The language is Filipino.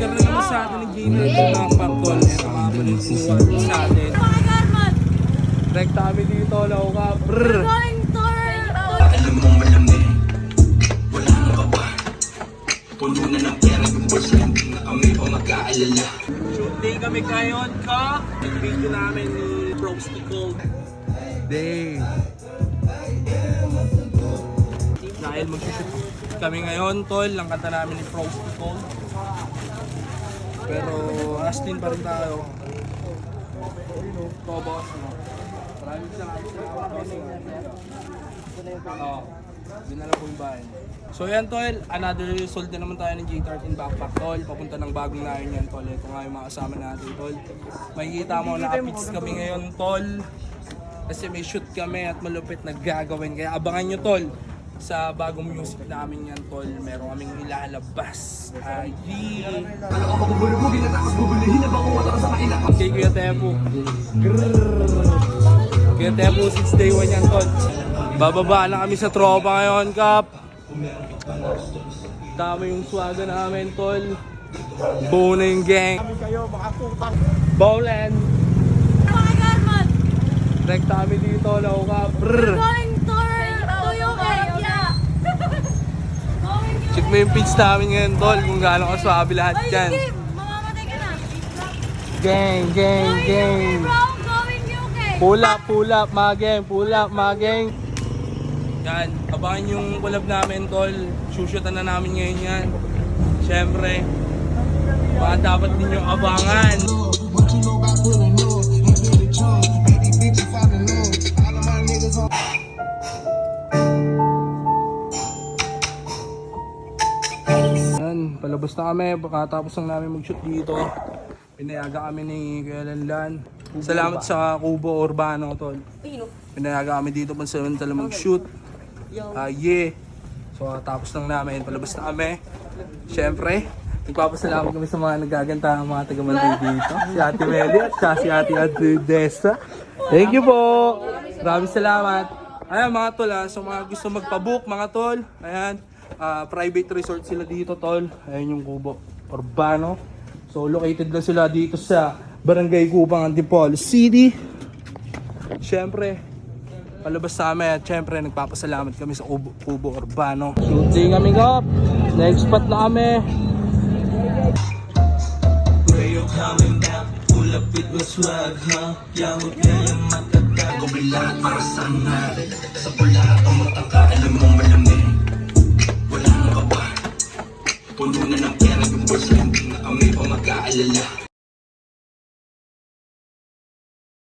Order na naman sa atin ng Gamer ng Pangkol. Ito mga paninsuan sa atin. Rekta kami dito, lauka. Brrr! Alam mong malamig, wala nang baba. Puno na ng pera yung bulsa, hindi na kami pa mag-aalala. Shooting kami ngayon ka. Yung video namin ni Frosty Cold. Day. Dahil mag-shoot kami ngayon, tol, ang kanta namin ni Frosty Cold. Pero Astin pa rin tayo. Ito, boss. Maraming salamat sa oo. Dinala po yung bahay. So yan tol, another result na naman tayo ng J13 backpack tol. Papunta ng bagong layon yan tol. Ito nga yung mga kasama natin tol. Makikita mo na updates kami ngayon tol. Kasi may shoot kami at malupit na gagawin. Kaya abangan nyo tol. Sa bagong music namin yan tol. Meron kaming ilalabas. Okay Kuya Tepo. Kuya Tepo since day 1 yan tol. Bababa na kami sa tropa ngayon, Kap. Dami yung swaga namin, tol. Buo na yung gang. Bowland. Rekta kami dito, lauka. Brrr. Check mo yung page namin ngayon, tol. Kung gaano kaswabe lahat dyan. Gang, gang, gang. Pull up, mga gang. Pull up, mga gang. Yan, abangan yung collab namin tol. Shootan na namin ngayon yan. Siyempre, baka dapat din yung abangan. Yan, palabas na kami. Pagkatapos lang namin mag-shoot dito. Pinayaga kami ni Kuya Lanlan. Salamat sa Kubo Urbano tol. Pinayaga kami dito pansamantala mag-shoot. Yeah. So tapos lang namin, palabas na kami. Siyempre, nagpapasalamat kami sa mga nagaganta ng mga taga-Manday dito. Si Ate Meli at si Ate Desa. Thank you po. Maraming salamat. Ayan mga tol so mga gusto magpabook mga tol. Ayan, private resort sila dito tol. Ayan yung Kubo Urbano. So located lang sila dito sa Barangay Kupang Antipolo City. Siyempre, palabas sa amin at syempre nagpapasalamat kami sa Kubo Urbano. Shooting kami Kap. Next spot na kami. Where you coming back? Pull up with my swag, huh? Yamot na yung matagka. Gubilahat para sa natin. Sa pula at ang matangka. Alam mong malamig, wala nang baba. Puno na ng pera yung bulsa, hindi na kami pa mag-aalala.